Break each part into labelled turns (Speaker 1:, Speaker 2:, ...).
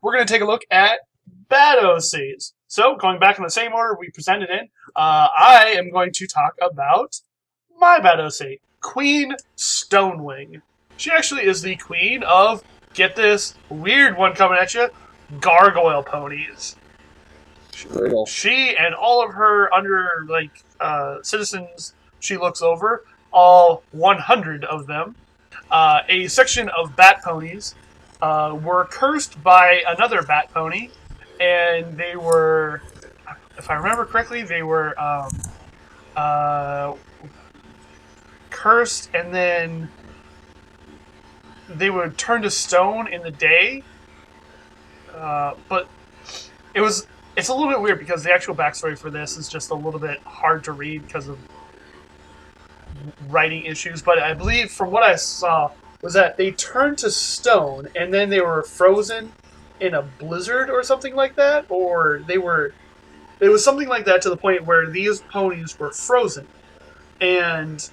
Speaker 1: we're going to take a look at bad OCs. So, going back in the same order we presented in, I am going to talk about my bad OC, Queen Stonewing. She actually is the queen of, get this, weird one coming at you, gargoyle ponies. She and all of her citizens she looks over, all 100 of them, a section of bat ponies were cursed by another bat pony, and they were, if I remember correctly, they were cursed, and then they would turn to stone in the day. But it's a little bit weird because the actual backstory for this is just a little bit hard to read because of writing issues. But I believe from what I saw was that they turned to stone and then they were frozen in a blizzard or something like that, or it was something like that to the point where these ponies were frozen, and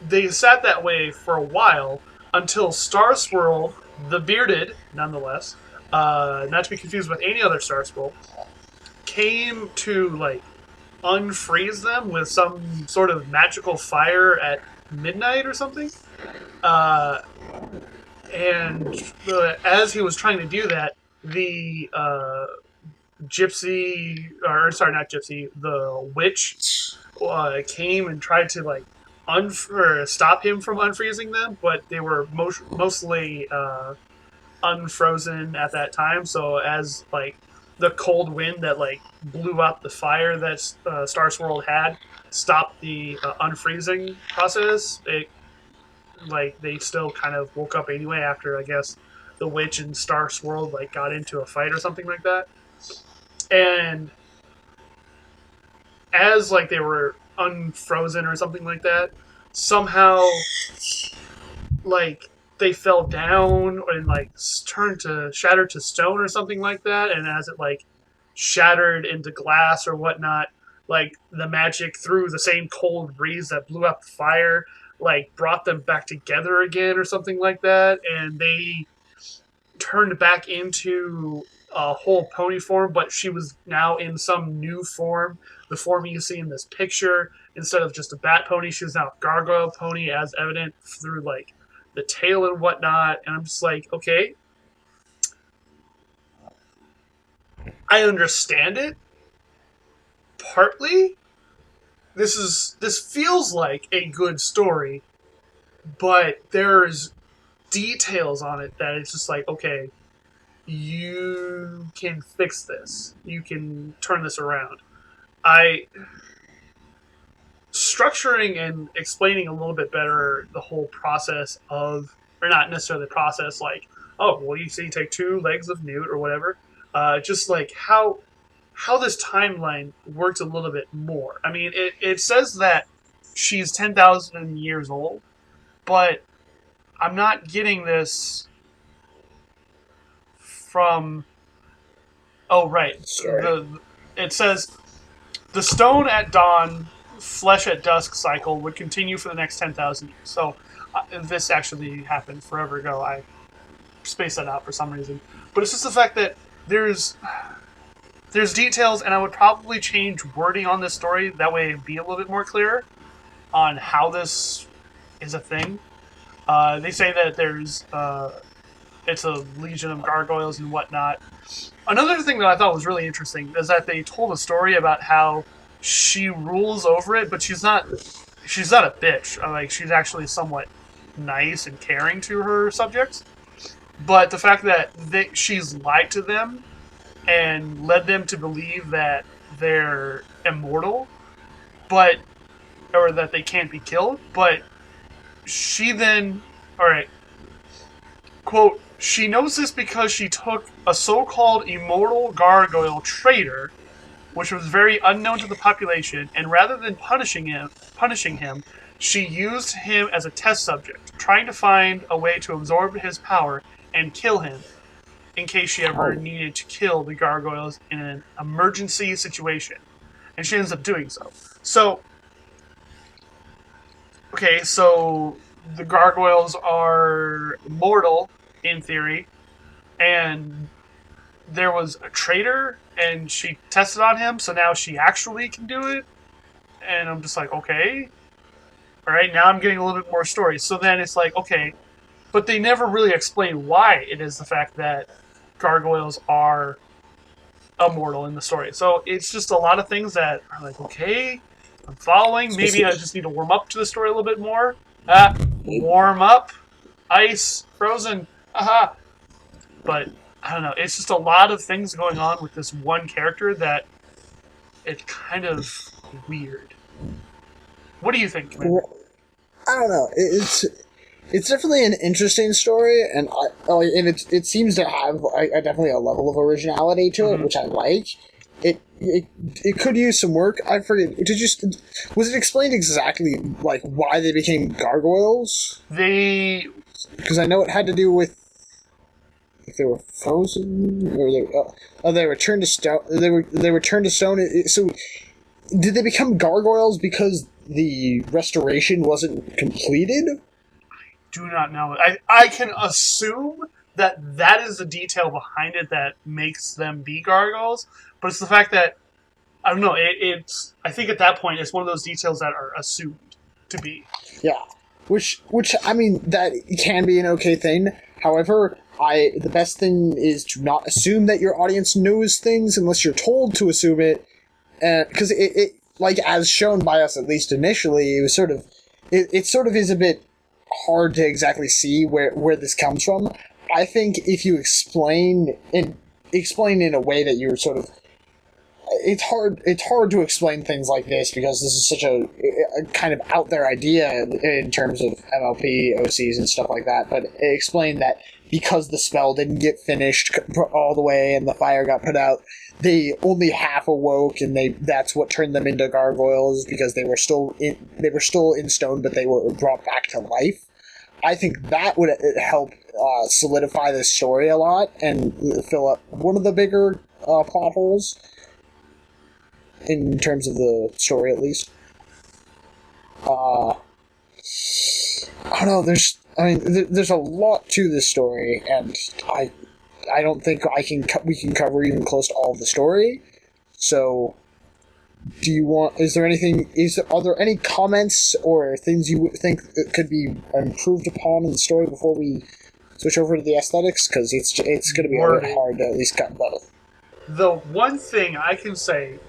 Speaker 1: they sat that way for a while until Star Swirl, the bearded, nonetheless, not to be confused with any other Star Swirl, came to unfreeze them with some sort of magical fire at midnight or something. And as he was trying to do that, the the witch came and tried to stop him from unfreezing them, but they were mostly unfrozen at that time. So as the cold wind that blew out the fire that Star Swirl had stopped the unfreezing process, they still kind of woke up anyway after, I guess, the witch and Star Swirl got into a fight or something like that. And as they were unfrozen or something like that, somehow they fell down and shattered to stone or something like that. And as it shattered into glass or whatnot, the magic through the same cold breeze that blew up the fire brought them back together again or something like that, and they turned back into a whole pony form, but she was now in some new form, the form you see in this picture. Instead of just a bat pony, she was now a gargoyle pony, as evident through the tail and whatnot. And I'm just okay, I understand it partly. This feels like a good story, but there's details on it that it's just okay, you can fix this. You can turn this around. Structuring and explaining a little bit better the whole process of, or not necessarily the process, you see, take 2 legs of newt or whatever. Just how this timeline works a little bit more. I mean, it says that she's 10,000 years old, but I'm not getting this from... Oh, right. It says, the stone at dawn, flesh at dusk cycle would continue for the next 10,000 years. So this actually happened forever ago. I spaced that out for some reason. But it's just the fact that there's details, and I would probably change wording on this story. That way it'd be a little bit more clear on how this is a thing. They say that there's it's a legion of gargoyles and whatnot. Another thing that I thought was really interesting is that they told a story about how she rules over it, but she's not a bitch. She's actually somewhat nice and caring to her subjects. But the fact that she's lied to them and led them to believe that they're immortal, or that they can't be killed, but she then, alright, quote, she knows this because she took a so-called immortal gargoyle trader, which was very unknown to the population, and rather than punishing him, she used him as a test subject, trying to find a way to absorb his power and kill him, in case she ever needed to kill the gargoyles in an emergency situation. And she ends up doing so. So the gargoyles are mortal, in theory, and there was a traitor and she tested on him, so now she actually can do it. And I'm just like, okay, all right, now I'm getting a little bit more story. So then it's like, okay, but they never really explain why it is the fact that gargoyles are immortal in the story. So it's just a lot of things that are like, okay, I'm following. Maybe I just need to warm up to the story a little bit more. Warm up, ice, frozen, aha. But I don't know. It's just a lot of things going on with this one character that it's kind of weird. What do you think, Commander?
Speaker 2: I don't know. It's definitely an interesting story, and it seems to have definitely a level of originality to it, which I like. It could use some work. I forget. Was it explained exactly like why they became gargoyles? Because I know it had to do with if they were frozen or they were turned to stone. They were turned to stone. So did they become gargoyles because the restoration wasn't completed?
Speaker 1: Do not know. I can assume that is the detail behind it that makes them be gargoyles, but it's the fact that I don't know. It's I think at that point it's one of those details that are assumed to be.
Speaker 2: Yeah, which I mean that can be an okay thing. However, the best thing is to not assume that your audience knows things unless you're told to assume it, because it like as shown by us at least initially, it was sort of it sort of is a bit hard to exactly see where this comes from. I think if you explain in a way that you're sort of it's hard to explain things like this because this is such a kind of out there idea in terms of MLP, OCs, and stuff like that. But explain that because the spell didn't get finished all the way and the fire got put out, they only half awoke, and that's what turned them into gargoyles because they were still in stone, but they were brought back to life. I think that would help solidify this story a lot and fill up one of the bigger plot holes in terms of the story, at least. I don't know. There's a lot to this story, and I don't think we can cover even close to all of the story. So, are there any comments or things you think could be improved upon in the story before we switch over to the aesthetics? Because it's going to be a bit hard to at least cut both.
Speaker 1: The one thing I can say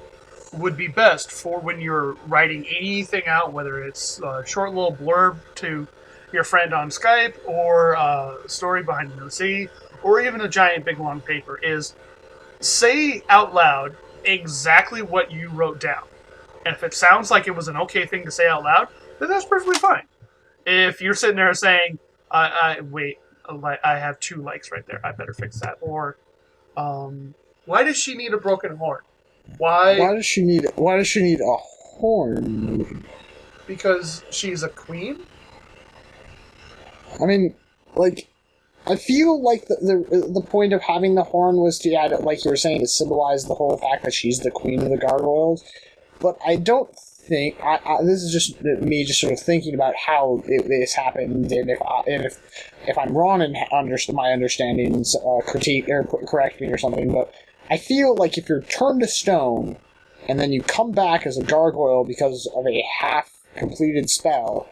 Speaker 1: would be best for when you're writing anything out, whether it's a short little blurb to your friend on Skype or a story behind the OC, or even a giant big long paper, is say out loud exactly what you wrote down. And if it sounds like it was an okay thing to say out loud, then that's perfectly fine. If you're sitting there saying, wait, I have 2 likes right there, I better fix that. Or, why does she need a broken horn? Why does she need a horn? Because she's a queen?
Speaker 2: I mean, like, I feel like the point of having the horn was to add, like you were saying, to symbolize the whole fact that she's the queen of the gargoyles. But I don't think this is just me just sort of thinking about how this happened, and if I'm wrong in my understandings, critique or correct me or something. But I feel like if you're turned to stone and then you come back as a gargoyle because of a half-completed spell,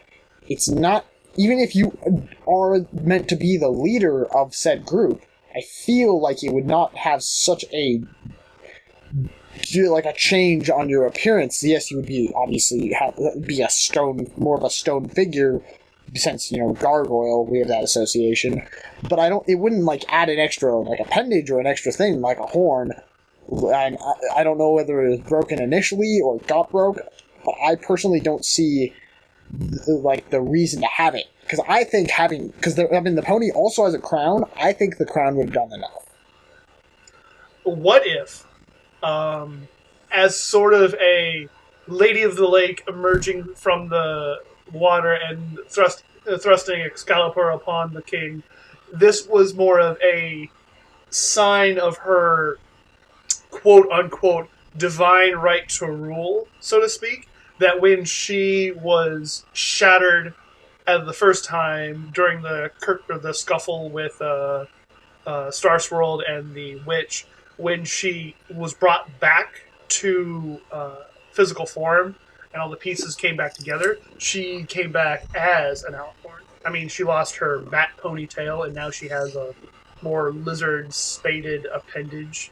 Speaker 2: it's not... Even if you are meant to be the leader of said group, I feel like it would not have such a change on your appearance. Yes, you would be a stone, more of a stone figure, since gargoyle, we have that association. But it wouldn't add an extra appendage or an extra thing like a horn. I don't know whether it was broken initially or got broke, but I personally don't see the reason to have it, because I think the pony also has a crown. I think the crown would have done enough.
Speaker 1: What if, as sort of a lady of the lake emerging from the water and thrusting Excalibur upon the king, this was more of a sign of her quote unquote divine right to rule, so to speak? That when she was shattered at the first time during the scuffle with Starsworld and the witch, when she was brought back to physical form and all the pieces came back together, she came back as an alicorn. I mean, she lost her bat ponytail, and now she has a more lizard spaded appendage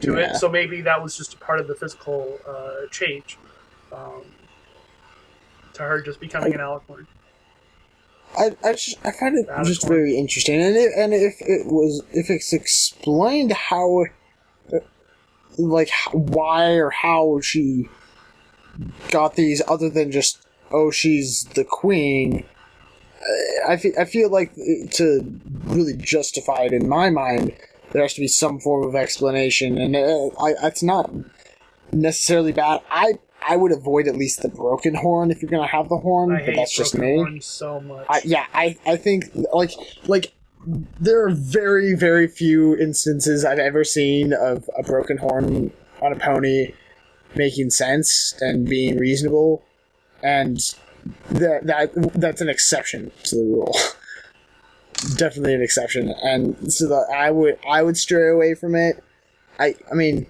Speaker 1: to it. So maybe that was just a part of the physical change to her just becoming an alicorn.
Speaker 2: I find it just very interesting, and if it's explained how, like, why or how she got these, other than just, oh, she's the queen. I feel like to really justify it in my mind, there has to be some form of explanation, and it's not necessarily bad. I would avoid at least the broken horn if you're gonna have the horn, but that's just me.
Speaker 1: Horn so much.
Speaker 2: I think like there are very, very few instances I've ever seen of a broken horn on a pony making sense and being reasonable, and that's an exception to the rule. Definitely an exception, and so I would stray away from it. I mean,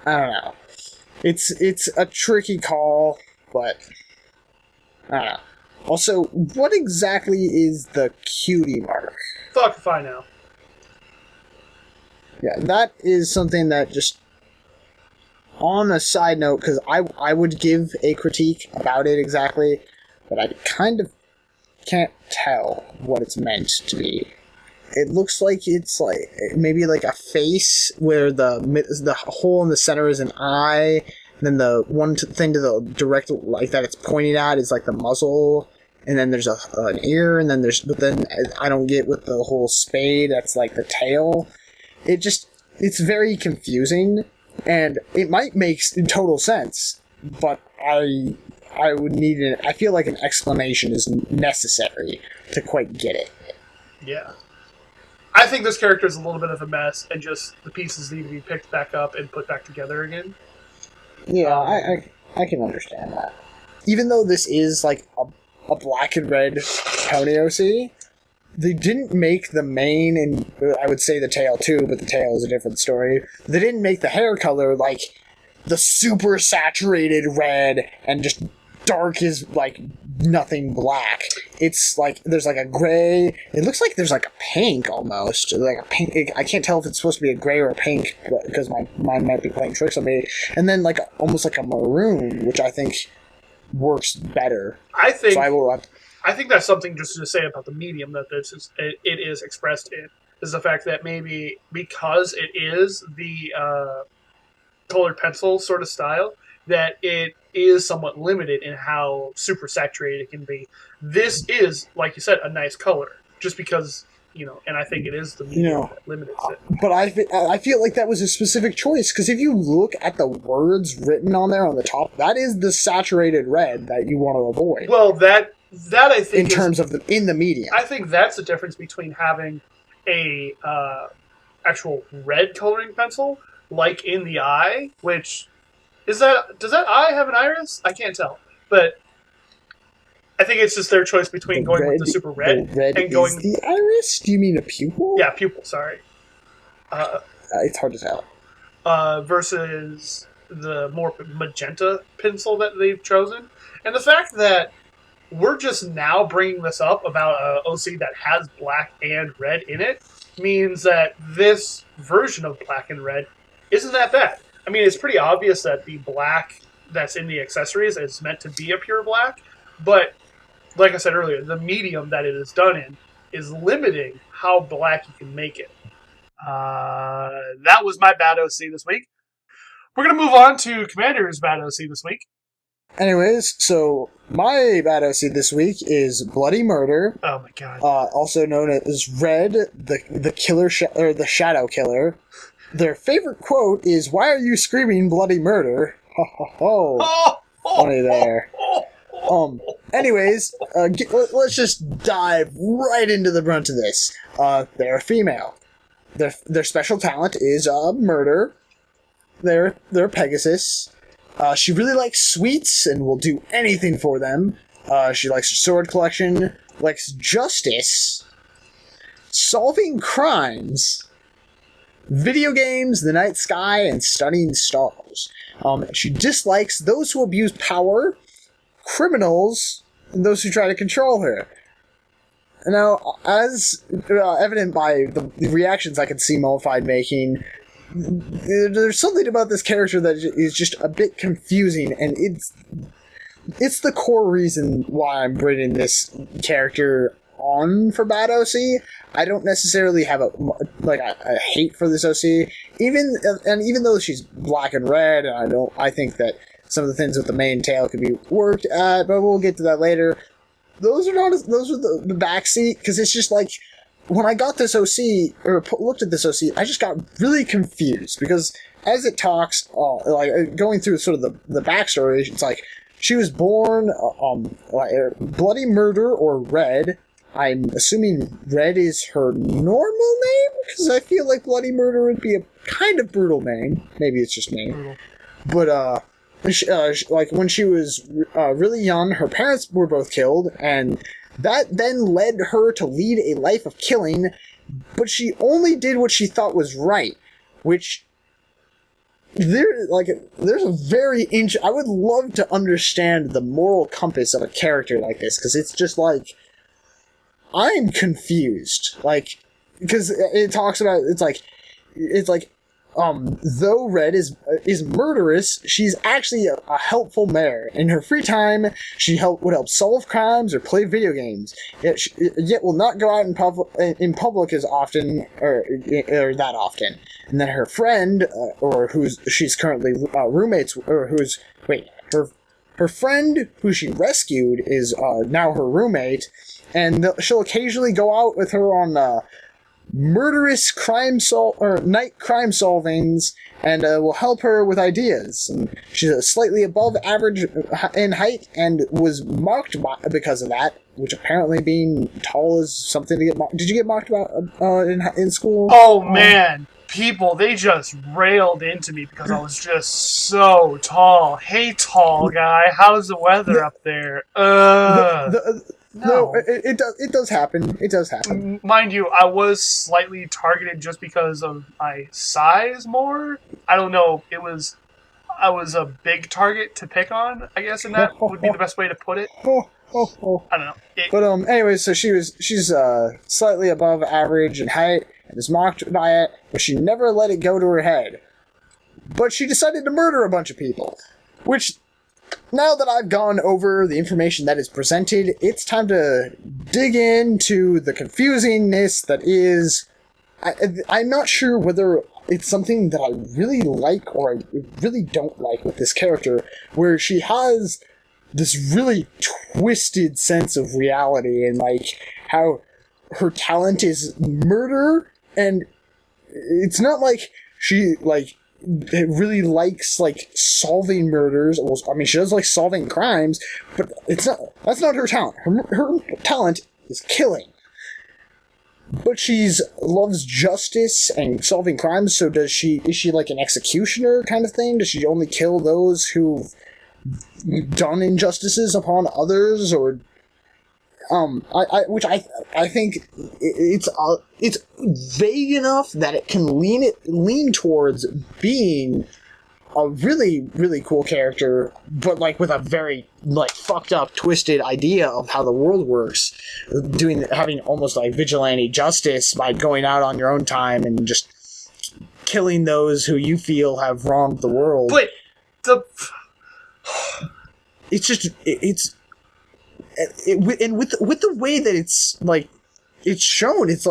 Speaker 2: I don't know. It's a tricky call, but I don't know. Also, what exactly is the cutie mark?
Speaker 1: Fuck if I know.
Speaker 2: Yeah, that is something that just, on a side note, because I would give a critique about it exactly, but I kind of can't tell what it's meant to be. It looks like it's like maybe like a face where the hole in the center is an eye, and then the one thing to the direct like that it's pointing at is like the muzzle, and then there's an ear, and then but then I don't get with the whole spade. That's like the tail. It's very confusing, and it might make total sense, but I would need I feel like an explanation is necessary to quite get it.
Speaker 1: Yeah. I think this character is a little bit of a mess, and just the pieces need to be picked back up and put back together again.
Speaker 2: Yeah, I can understand that. Even though this is like a black and red pony OC, they didn't make the mane, and I would say the tail too, but the tail is a different story. They didn't make the hair color like the super saturated red and just dark is like nothing black. It's like there's like a gray. It looks like there's like a pink almost, like a pink. I can't tell if it's supposed to be a gray or a pink because my mind might be playing tricks on me. And then like almost like a maroon, which I think works better.
Speaker 1: I think that's something just to say about the medium that it is expressed in, is the fact that maybe because it is the colored pencil sort of style, that it is somewhat limited in how super saturated it can be. This is, like you said, a nice color, just because, and I think it is the medium that limits it.
Speaker 2: But I feel like that was a specific choice, because if you look at the words written on there on the top, that is the saturated red that you want to avoid.
Speaker 1: Well, that I think
Speaker 2: in terms of in the medium.
Speaker 1: I think that's the difference between having a actual red coloring pencil, like in the eye, which... does that eye have an iris? I can't tell. But I think it's just their choice between going with the super red and going...
Speaker 2: Is the iris? Do you mean a pupil?
Speaker 1: Yeah, pupil, sorry.
Speaker 2: It's hard to tell.
Speaker 1: Versus the more magenta pencil that they've chosen. And the fact that we're just now bringing this up about an OC that has black and red in it means that this version of black and red isn't that bad. I mean, it's pretty obvious that the black that's in the accessories is meant to be a pure black, but like I said earlier, the medium that it is done in is limiting how black you can make it. That was my bad OC this week. We're going to move on to Commander's bad OC this week.
Speaker 2: Anyways, so my bad OC this week is Bloody Murder.
Speaker 1: Oh my god.
Speaker 2: Also known as Red, the killer or the Shadow Killer. Their favorite quote is, "Why are you screaming bloody murder?" Ho ho ho. Funny there. Anyways, let's just dive right into the brunt of this. They're a female. Their special talent is murder. They're Pegasus. She really likes sweets and will do anything for them. She likes her sword collection, likes justice, solving crimes, video games, the night sky, and studying stars. She dislikes those who abuse power, criminals, and those who try to control her. Now, as evident by the reactions I can see Mummified making, there's something about this character that is just a bit confusing, and it's the core reason why I'm bringing this character on for Bad OC. I don't necessarily have a hate for this OC, even though she's black and red, and I think that some of the things with the main tail could be worked at, but we'll get to that later. Those are the backseat, because it's just like, when I got this OC, or looked at this OC, I just got really confused, because as it talks, going through sort of the backstory, it's like, she was born, Bloody Murder, or Red. I'm assuming Red is her normal name, because I feel like Bloody Murder would be a kind of brutal name. Maybe it's just me. But, when she was really young, her parents were both killed, and that then led her to lead a life of killing, but she only did what she thought was right, which there's a very I would love to understand the moral compass of a character like this, because it's just like, I'm confused, because it talks about, it's like though Red is murderous, she's actually a helpful mayor. In her free time, she would help solve crimes or play video games. Yet will not go out in public as often, or that often. And then her friend, she's currently roommates, her friend who she rescued is now her roommate, and she'll occasionally go out with her on murderous night crime solvings, and will help her with ideas. And she's slightly above average in height, and was mocked because of that, which apparently being tall is something to get mocked. Did you get mocked about in school?
Speaker 1: Oh man, people, they just railed into me because I was just so tall. Hey, tall guy, how's the weather up there?
Speaker 2: No, it does happen. It does happen.
Speaker 1: Mind you, I was slightly targeted just because of my size more. I don't know. I was a big target to pick on, I guess, and that would be the best way to put it. I don't know.
Speaker 2: But anyway, so she's slightly above average in height and is mocked by it, but she never let it go to her head. But she decided to murder a bunch of people, which, now that I've gone over the information that is presented, it's time to dig into the confusingness that is. I'm not sure whether it's something that I really like or I really don't like with this character, where she has this really twisted sense of reality, and how her talent is murder, and it's not like she really likes solving murders. Well, I mean, she does like solving crimes, but that's not her talent. Her talent is killing. But she's loves justice and solving crimes. So is she like an executioner kind of thing? Does she only kill those who've done injustices upon others, or I think it's vague enough that it can lean towards being a really, really cool character, but with a very fucked up, twisted idea of how the world works, having almost vigilante justice by going out on your own time and just killing those who you feel have wronged the world.
Speaker 1: But
Speaker 2: it's just and with the way that it's shown, it's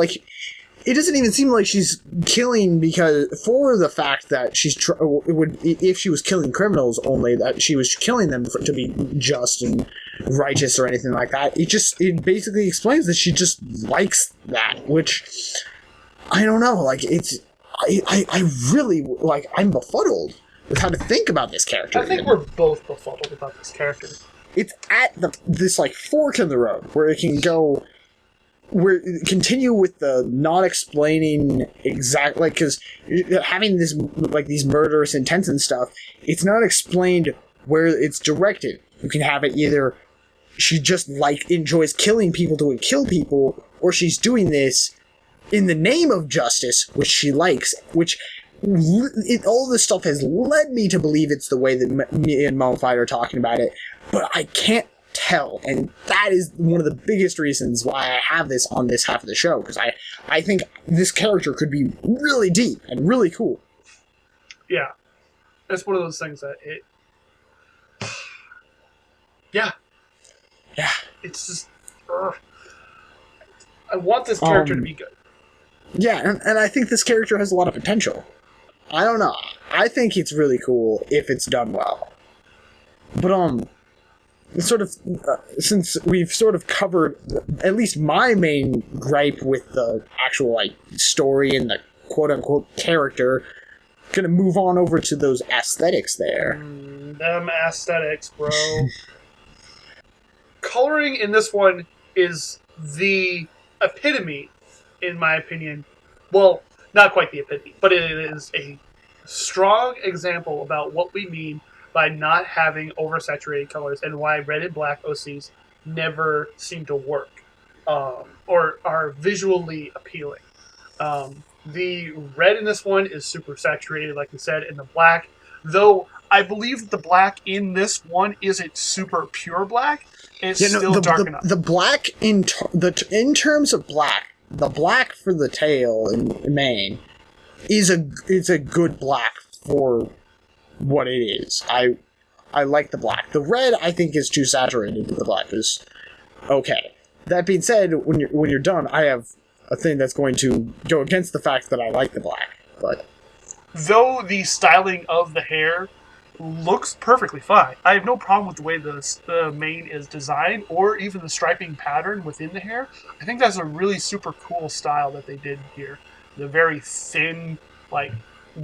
Speaker 2: it doesn't even seem like she's killing for the fact that if she was killing criminals, only that she was killing them to be just and righteous or anything like that. It basically explains that she just likes that, which I don't know. I really I'm befuddled with how to think about this character.
Speaker 1: I think we're both befuddled about this character.
Speaker 2: It's at this fork in the road where it can go, where continue with the not explaining exactly, because having this these murderous intents and stuff, it's not explained where it's directed. You can have it either she just enjoys killing people to kill people, or she's doing this in the name of justice, which she likes, all this stuff has led me to believe it's the way that me and Mummified are talking about it, but I can't tell, and that is one of the biggest reasons why I have this on this half of the show, because I think this character could be really deep and really cool.
Speaker 1: Yeah. It's one of those things that it... Yeah.
Speaker 2: Yeah.
Speaker 1: It's just... I want this character to be good.
Speaker 2: Yeah, and I think this character has a lot of potential. I don't know. I think it's really cool if it's done well. But, sort of, since we've sort of covered at least my main gripe with the actual, like, story and the quote-unquote character, gonna move on over to those aesthetics there.
Speaker 1: Them aesthetics, bro. Coloring in this one is the epitome, in my opinion. Well, not quite the epitome, but it is a strong example about what we mean by not having oversaturated colors and why red and black OCs never seem to work or are visually appealing. The red in this one is super saturated, like we said, and the black, though I believe the black in this one isn't super pure black, it's still dark enough.
Speaker 2: The black, in terms of black, the black for the tail and mane is a good black for what it is. I like the black. The red, I think, is too saturated, but the black is okay. That being said, when you're done, I have a thing that's going to go against the fact that I like the black. But
Speaker 1: though the styling of the hair looks perfectly fine, I have no problem with the way the mane is designed, or even the striping pattern within the hair. I think that's a really super cool style that they did here. The very thin, like,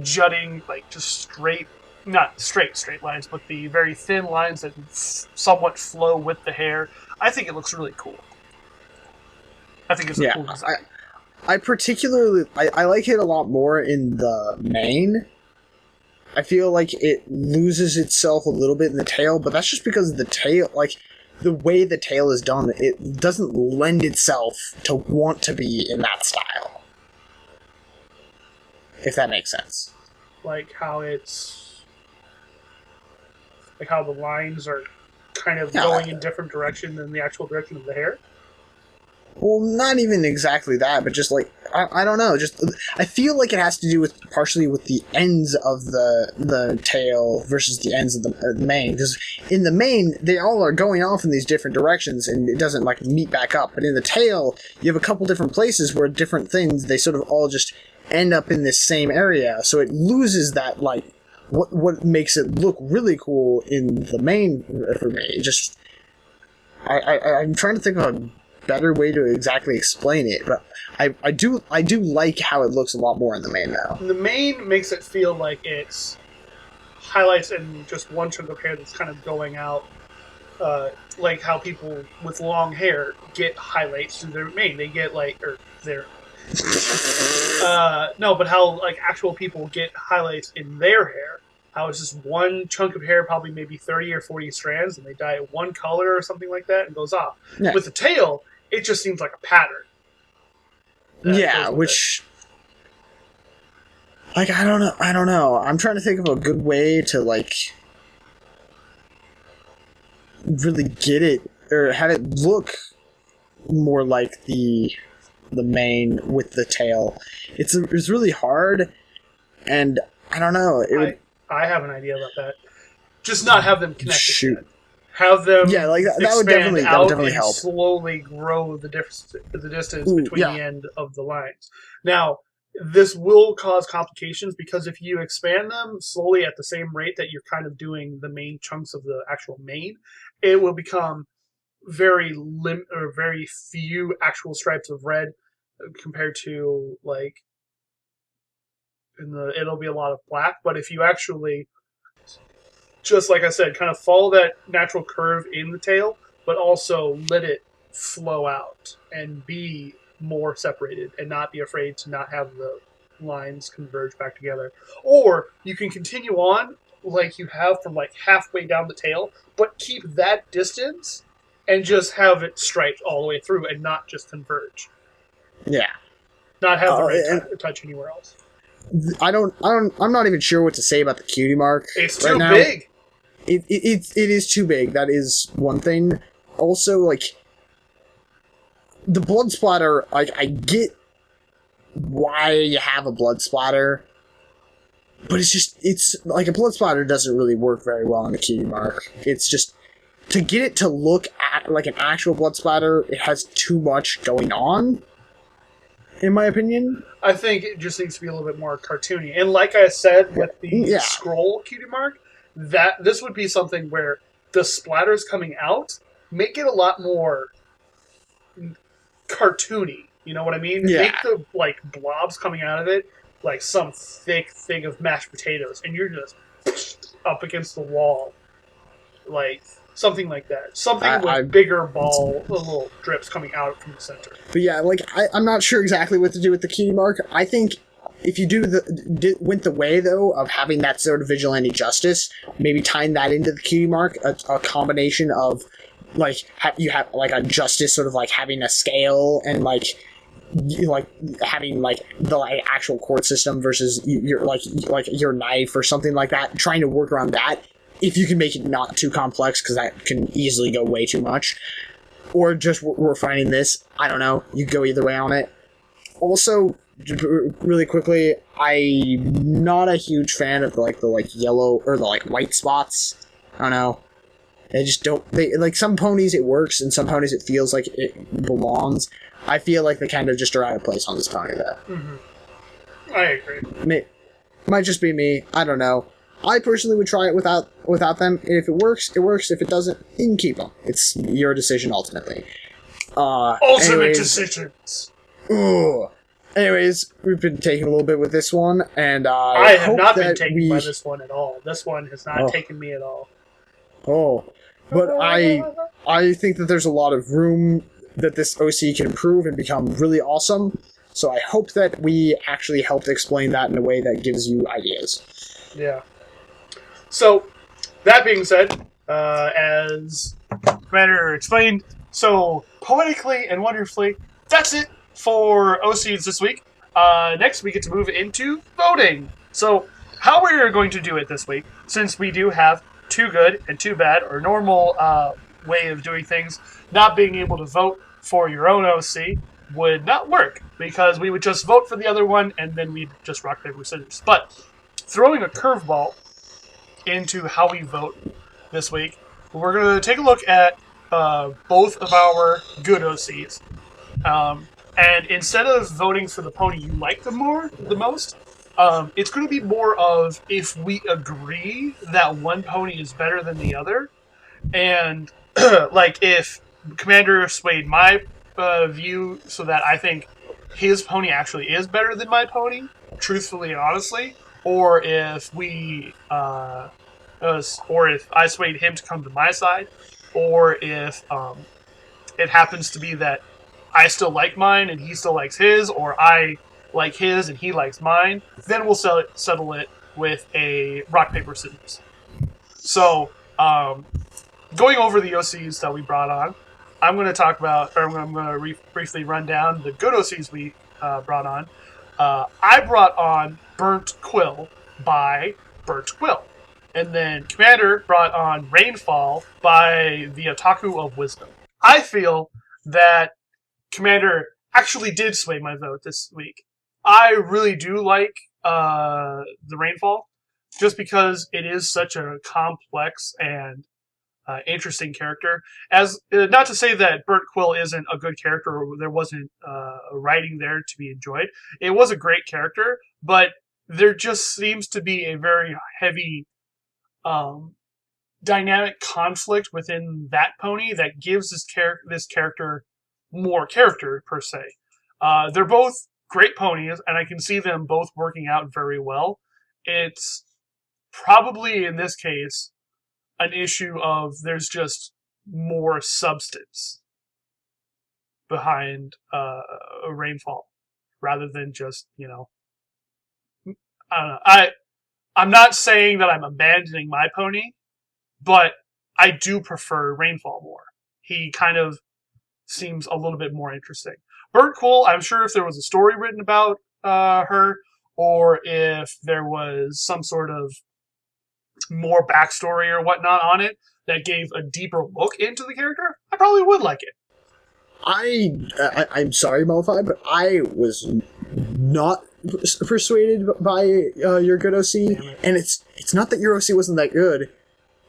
Speaker 1: jutting, like, just straight, not straight lines, but the very thin lines that somewhat flow with the hair. I think it looks really cool. I think it's a cool design.
Speaker 2: I particularly, I like it a lot more in the mane. I feel like it loses itself a little bit in the tail, but that's just because the tail, like, the way the tail is done, it doesn't lend itself to want to be in that style. If that makes sense.
Speaker 1: Like how the lines are kind of going in different direction than the actual direction of the hair?
Speaker 2: Well, not even exactly that, but just like, I don't know, just, I feel like it has to do partially with the ends of the tail versus the ends of the mane, because in the mane, they all are going off in these different directions, and it doesn't, like, meet back up, but in the tail, you have a couple different places where different things, they sort of all just end up in this same area, so it loses that, like, what makes it look really cool in the mane for me. Just, I'm trying to think of a better way to exactly explain it, but I do like how it looks a lot more in the mane now.
Speaker 1: The mane makes it feel like it's highlights in just one chunk of hair that's kind of going out, like how people with long hair get highlights in their mane. They get but how like actual people get highlights in their hair. How it's just one chunk of hair, probably maybe 30 or 40 strands, and they dye it one color or something like that, and goes off. Yeah. With the tail, it just seems like a pattern.
Speaker 2: Yeah, which, like, I don't know. I'm trying to think of a good way to, like, really get it, or have it look more like the mane with the tail. It's really hard, and I don't know.
Speaker 1: I have an idea about that. Just not have them connected.
Speaker 2: Shoot.
Speaker 1: Have them
Speaker 2: like that would definitely help.
Speaker 1: Slowly grow the distance between the end of the lines. Now, this will cause complications because if you expand them slowly at the same rate that you're kind of doing the main chunks of the actual mane, it will become very few actual stripes of red compared to, like, it'll be a lot of black. But if you actually, just like I said, kind of follow that natural curve in the tail, but also let it flow out and be more separated and not be afraid to not have the lines converge back together. Or you can continue on like you have from like halfway down the tail, but keep that distance and just have it striped all the way through and not just converge.
Speaker 2: Yeah.
Speaker 1: not have the
Speaker 2: and
Speaker 1: red touch anywhere else.
Speaker 2: I'm not even sure what to say about the cutie mark.
Speaker 1: It's
Speaker 2: right
Speaker 1: too
Speaker 2: now.
Speaker 1: big.
Speaker 2: It is too big. That is one thing. Also, like, the blood splatter, like, I get why you have a blood splatter, but it's like a blood splatter doesn't really work very well on the cutie mark. It's just, to get it to look like an actual blood splatter, it has too much going on, in my opinion.
Speaker 1: I think it just needs to be a little bit more cartoony. And like I said, with the scroll cutie mark, that this would be something where the splatters coming out make it a lot more cartoony. You know what I mean?
Speaker 2: Yeah.
Speaker 1: Make the like blobs coming out of it like some thick thing of mashed potatoes, and you're just up against the wall, like something like that. Something with bigger little drips coming out from the center.
Speaker 2: But yeah, like I'm not sure exactly what to do with the cutie mark. I think if you went the way though of having that sort of vigilante justice, maybe tying that into the cutie mark, a combination of like you have like a justice sort of like having a scale and like having like the like actual court system versus your like your knife or something like that, trying to work around that. If you can make it not too complex, because that can easily go way too much, or just we're finding this, I don't know, you go either way on it. Also, really quickly, I'm not a huge fan of the yellow or the like white spots. I don't know. They just don't. They like some ponies it works, and some ponies it feels like it belongs. I feel like they kind of just are out of place on this pony though.
Speaker 1: Mm-hmm. I agree.
Speaker 2: Might just be me. I don't know. I personally would try it without them, and if it works, it works. If it doesn't, you can keep them. It's your decision ultimately.
Speaker 1: Ultimate decisions.
Speaker 2: Ooh. Anyways, we've been taking a little bit with this one, and
Speaker 1: I have not been taken by this one at all. This one has not taken me at all.
Speaker 2: Oh, but I think that there's a lot of room that this OC can improve and become really awesome. So I hope that we actually helped explain that in a way that gives you ideas.
Speaker 1: Yeah. So, that being said, as Commander explained so poetically and wonderfully, that's it for OCs this week. Next, we get to move into voting. So, how we're going to do it this week, since we do have too good and too bad, or normal way of doing things, not being able to vote for your own OC would not work, because we would just vote for the other one, and then we'd just rock, paper, scissors. But throwing a curveball into how we vote this week, we're going to take a look at both of our good OCs. And instead of voting for the pony you like the most, it's going to be more of if we agree that one pony is better than the other. And like if Commander swayed my view so that I think his pony actually is better than my pony, truthfully and honestly, or if or if I swayed him to come to my side, or if it happens to be that I still like mine and he still likes his, or I like his and he likes mine, then we'll settle it with a rock, paper, scissors. So, going over the OCs that we brought on, I'm going to talk about, or I'm going to briefly run down the good OCs we brought on. I brought on Burnt Quill by Burnt Quill. And then Commander brought on Rainfall by the Otaku of Wisdom. I feel that Commander actually did sway my vote this week. I really do like the Rainfall, just because it is such a complex and interesting character. As not to say that Burnt Quill isn't a good character or there wasn't writing there to be enjoyed. It was a great character, but there just seems to be a very heavy dynamic conflict within that pony that gives this character more character, per se. They're both great ponies, and I can see them both working out very well. It's probably, in this case, an issue of there's just more substance behind a Rainfall, rather than just, I don't know. I'm not saying that I'm abandoning my pony, but I do prefer Rainfall more. He kind of seems a little bit more interesting. Burnt Quill, I'm sure if there was a story written about her, or if there was some sort of more backstory or whatnot on it that gave a deeper look into the character, I probably would like it.
Speaker 2: I'm sorry, Mummified, but I was not persuaded by your good OC, and it's not that your OC wasn't that good.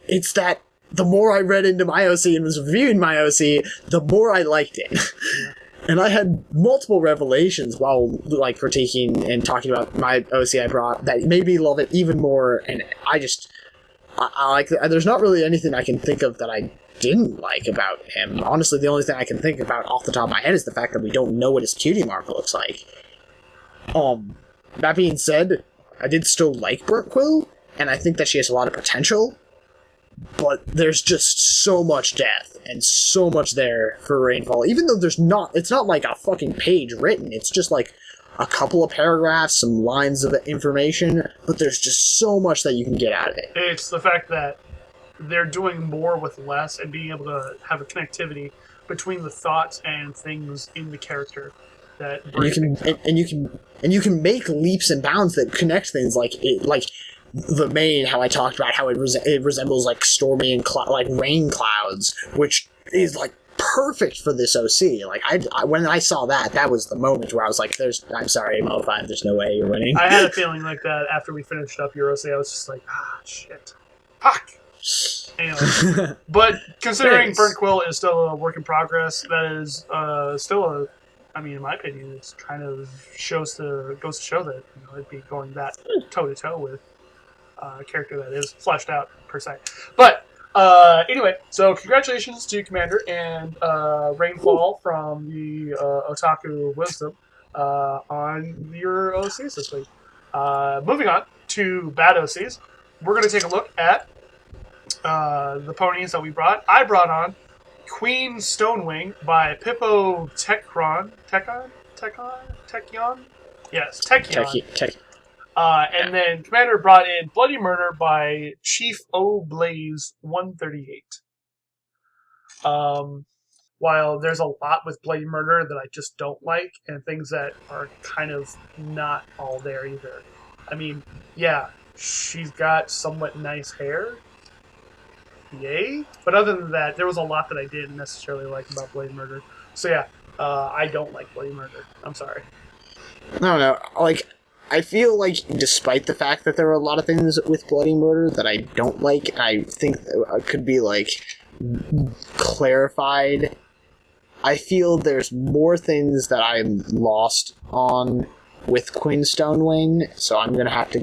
Speaker 2: It's that the more I read into my OC and was reviewing my OC, the more I liked it. And I had multiple revelations while like critiquing and talking about my OC I brought that made me love it even more. And I like. There's not really anything I can think of that I didn't like about him. Honestly, the only thing I can think about off the top of my head is the fact that we don't know what his cutie mark looks like. That being said, I did still like Burnt Quill, and I think that she has a lot of potential. But there's just so much death and so much there for Rainfall. Even though it's not like a fucking page written. It's just like a couple of paragraphs, some lines of information, but there's just so much that you can get out of it.
Speaker 1: It's the fact that they're doing more with less and being able to have a connectivity between the thoughts and things in the character that
Speaker 2: you can make leaps and bounds that connect things like the main, how I talked about how it resembles like stormy and like rain clouds, which is like perfect for this OC. Like I when I saw that was the moment where I was like, I'm sorry, Mummified, there's no way you're winning.
Speaker 1: I had a feeling like that after we finished up your OC. I was just like, shit, fuck. Anyway, but considering Burnt Quill is still a work in progress, that is still in my opinion, it's kind of goes to show that it'd be going that toe to toe with a character that is fleshed out per se. But anyway, so congratulations to Commander and Rainfall from the Otaku Wisdom on your OCs this week. Moving on to bad OCs, we're going to take a look at the ponies that we brought. I brought on Queen Stonewing by Pippo Tekyon? Yes, Tekyon. And then Commander brought in Bloody Murder by Chief O Blaze 138. While there's a lot with Bloody Murder that I just don't like, and things that are kind of not all there either. I mean, yeah, she's got somewhat nice hair. Yay. But other than that, there was a lot that I didn't necessarily like about Bloody Murder. So yeah, I don't like Bloody Murder. I'm sorry.
Speaker 2: No, like, I feel like despite the fact that there are a lot of things with Bloody Murder that I don't like, I think could be, like, clarified. I feel there's more things that I'm lost on with Queen Stonewing, so I'm going to have to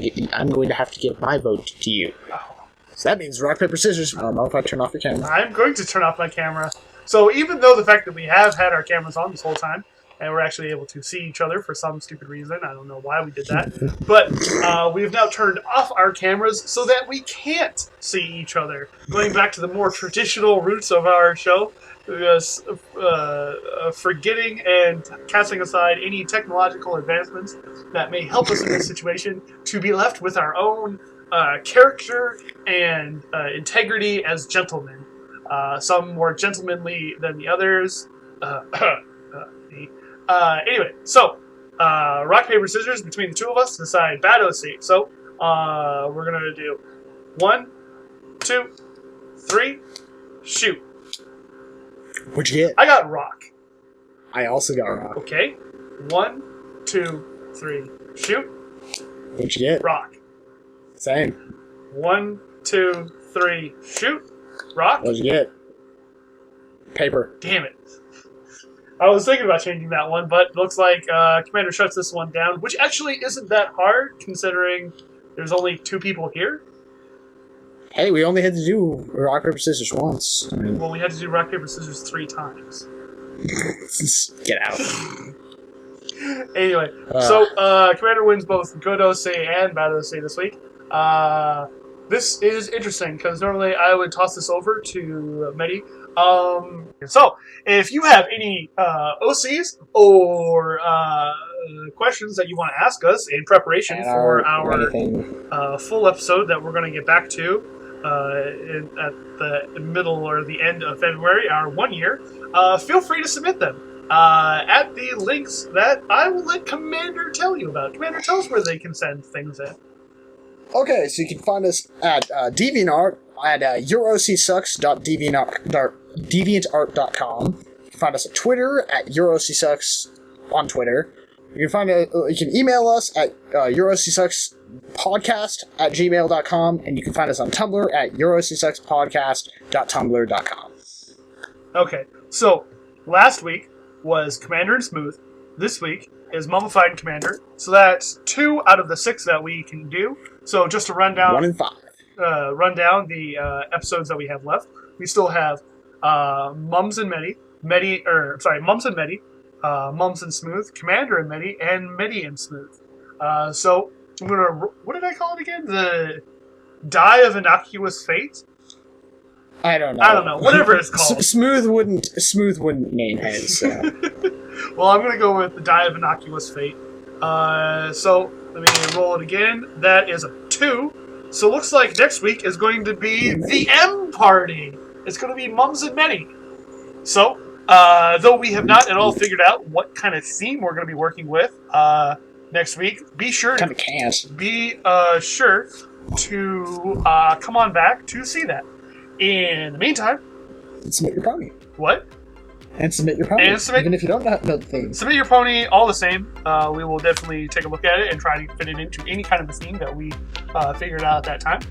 Speaker 2: give my vote to you.
Speaker 1: Oh.
Speaker 2: So that means rock, paper, scissors. I don't know if I turn off your camera.
Speaker 1: I'm going to turn off my camera. So even though the fact that we have had our cameras on this whole time, and we're actually able to see each other for some stupid reason, I don't know why we did that, but we have now turned off our cameras so that we can't see each other. Going back to the more traditional roots of our show, forgetting and casting aside any technological advancements that may help us in this situation, to be left with our own character and integrity as gentlemen. Some more gentlemanly than the others. Anyway, so rock, paper, scissors between the two of us to decide bad OC. So we're going to do 1, 2, 3, shoot.
Speaker 2: What'd you get?
Speaker 1: I got rock.
Speaker 2: I also got rock.
Speaker 1: Okay. 1, 2, 3, shoot.
Speaker 2: What'd you get?
Speaker 1: Rock.
Speaker 2: Same. 1,
Speaker 1: 2, 3, shoot. Rock.
Speaker 2: What'd you get? Paper.
Speaker 1: Damn it. I was thinking about changing that one, but looks like Commander shuts this one down, which actually isn't that hard, considering there's only 2 people here.
Speaker 2: Hey, we only had to do rock, paper, scissors once. I mean,
Speaker 1: well, we had to do rock, paper, scissors 3 times.
Speaker 2: Get out.
Speaker 1: Anyway, so Commander wins both good OC and bad OC this week. This is interesting, because normally I would toss this over to Mehdi. So, if you have any OCs or questions that you want to ask us in preparation for our full episode that we're going to get back to at the middle or the end of February, our 1 year, feel free to submit them. at the links that I will let Commander tell you about. Commander, tell us where they can send things in.
Speaker 2: Okay, so you can find us at DeviantArt at eurocsucks.deviantart.com. You can find us at Twitter at eurocsucks on Twitter. You can email us at eurocsuckspodcast@gmail.com, and you can find us on Tumblr at eurocsuckspodcast.tumblr.com.
Speaker 1: Okay, so last week was Commander and Smooth. This week is Mummified and Commander. So that's 2 out of the 6 that we can do. So just to run down
Speaker 2: 1 in 5.
Speaker 1: Run down the episodes that we have left. We still have Mums and Medi, Mums and Smooth, Commander and Medi and Smooth. So I'm gonna. What did I call it again? The Die of Innocuous Fate.
Speaker 2: I don't know.
Speaker 1: Whatever it's called.
Speaker 2: Smooth wouldn't name his. So.
Speaker 1: Well, I'm gonna go with the Die of Innocuous Fate. So let me roll it again. That is a 2. So looks like next week is going to be the M Party. It's going to be Mums and Medi. So, though we have not at all figured out what kind of theme we're going to be working with next week, be sure to come on back to see that. In the meantime,
Speaker 2: submit your pony.
Speaker 1: What?
Speaker 2: And submit your pony. Even if you don't know the theme.
Speaker 1: Submit your pony all the same. We will definitely take a look at it and try to fit it into any kind of a theme that we figured out at that time.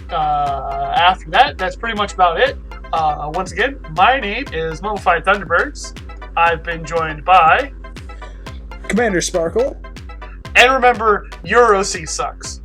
Speaker 1: After that, that's pretty much about it. Once again, my name is Mummified Thunderbirds. I've been joined by
Speaker 2: Commander Sparkle.
Speaker 1: And remember, Euro C sucks.